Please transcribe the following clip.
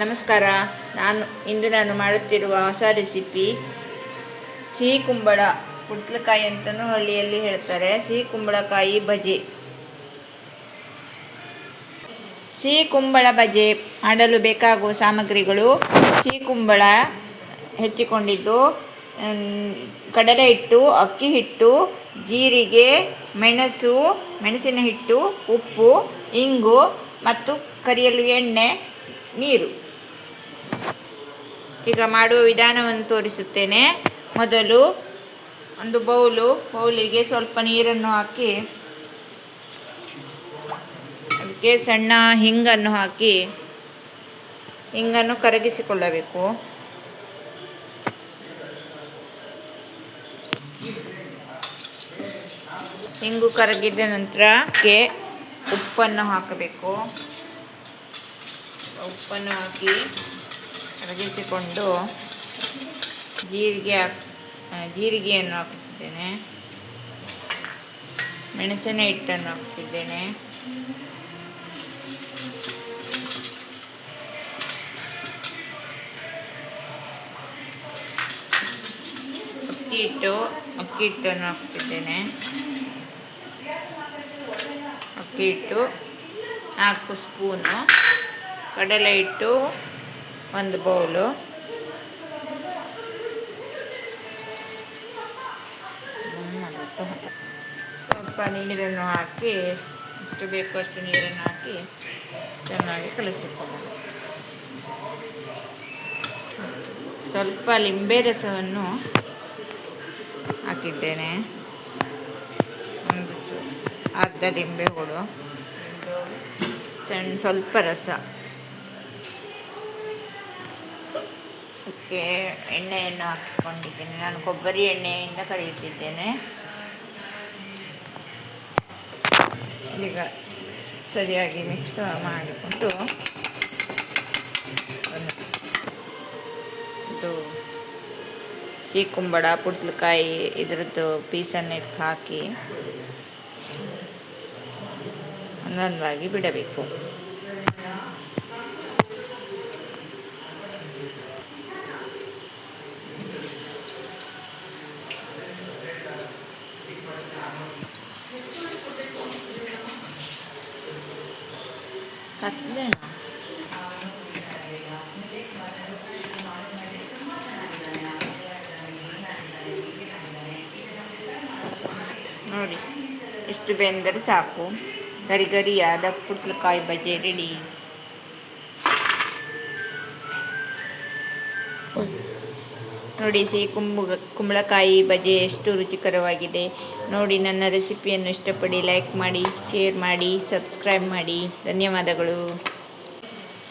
ನಮಸ್ಕಾರ. ಇಂದು ಮಾಡುತ್ತಿರುವ ಹೊಸ ರೆಸಿಪಿ ಸಿಹಿ ಕುಂಬಳ ಪುಟ್ಲಕಾಯಿ ಅಂತಲೂ ಹಳ್ಳಿಯಲ್ಲಿ ಹೇಳ್ತಾರೆ. ಸಿಹಿ ಕುಂಬಳಕಾಯಿ ಬಜೆ. ಸಿಹಿ ಕುಂಬಳ ಬಜೆ ಮಾಡಲು ಬೇಕಾಗುವ ಸಾಮಗ್ರಿಗಳು: ಸಿಹಿ ಕುಂಬಳ ಹೆಚ್ಚಿಕೊಂಡಿದ್ದು, ಕಡಲೆ ಹಿಟ್ಟು, ಅಕ್ಕಿ ಹಿಟ್ಟು, ಜೀರಿಗೆ, ಮೆಣಸು, ಮೆಣಸಿನ ಹಿಟ್ಟು, ಉಪ್ಪು, ಇಂಗು ಮತ್ತು ಕರಿಯಲು ಎಣ್ಣೆ, ನೀರು. ಈಗ ಮಾಡುವ ವಿಧಾನವನ್ನು ತೋರಿಸುತ್ತೇನೆ. ಮೊದಲು ಒಂದು ಬೌಲಿಗೆ ಸ್ವಲ್ಪ ನೀರನ್ನು ಹಾಕಿ ಅದಕ್ಕೆ ಸಣ್ಣ ಹಿಂಗನ್ನು ಹಾಕಿ ಹಿಂಗನ್ನು ಕರಗಿಸಿಕೊಳ್ಳಬೇಕು. ಹಿಂಗು ಕರಗಿದ ನಂತರ ಉಪ್ಪನ್ನು ಹಾಕಬೇಕು. ಉಪ್ಪನ್ನು ಹಾಕಿ ಕರಗಿಸಿಕೊಂಡು ಜೀರಿಗೆಯನ್ನು ಹಾಕುತ್ತಿದ್ದೇನೆ. ಮೆಣಸಿನ ಹಿಟ್ಟನ್ನು ಹಾಕುತ್ತಿದ್ದೇನೆ. ಅಕ್ಕಿ ಹಿಟ್ಟನ್ನು ಹಾಕುತ್ತಿದ್ದೇನೆ. ಅಕ್ಕಿ ಹಿಟ್ಟು 4 ಸ್ಪೂನು, ಕಡಲೆ ಹಿಟ್ಟು 1 ಬೌಲು, ಸ್ವಲ್ಪ ನೀರನ್ನು ಹಾಕಿ, ಎಷ್ಟು ಬೇಕೋ ಅಷ್ಟು ನೀರನ್ನು ಹಾಕಿ ಚೆನ್ನಾಗಿ ಕಲಿಸಿಕೊಳ್ಳೋಣ. ಸ್ವಲ್ಪ ಲಿಂಬೆ ರಸವನ್ನು ಹಾಕಿದ್ದೇನೆ. ಅರ್ಧ ಲಿಂಬೆ ಹುಳು, ಸ್ವಲ್ಪ ರಸ. ಅದಕ್ಕೆ ಎಣ್ಣೆಯನ್ನು ಹಾಕಿಕೊಂಡಿದ್ದೇನೆ. ನಾನು ಕೊಬ್ಬರಿ ಎಣ್ಣೆಯಿಂದ ಕರಿಯುತ್ತಿದ್ದೇನೆ. ಈಗ ಸರಿಯಾಗಿ ಮಿಕ್ಸ್ ಮಾಡಿಕೊಂಡು ಇದು ಸಿಹಿ ಕುಂಬಳ ಪುಟ್ಲಕಾಯಿ ಇದರದ್ದು ಪೀಸನ್ನು ಹಾಕಿ ಒಂದೊಂದಾಗಿ ಬಿಡಬೇಕು. ನೋಡಿ, ಎಷ್ಟು ಬೆಂದರೆ ಸಾಕು. ಗರಿಗರಿಯಾದ ಪುಟ್ಲಕಾಯಿ ಬಜೆ ರೆಡಿ. ನೋಡಿ, ಸಿಹಿ ಕುಂಬಳಕಾಯಿ ಬಜೆ ಎಷ್ಟು ರುಚಿಕರವಾಗಿದೆ. ನೋಡಿ, ನನ್ನ ರೆಸಿಪಿಯನ್ನು ಇಷ್ಟಪಡಿ ಲೈಕ್ ಮಾಡಿ, ಶೇರ್ ಮಾಡಿ, ಸಬ್ಸ್ಕ್ರೈಬ್ ಮಾಡಿ. ಧನ್ಯವಾದಗಳು.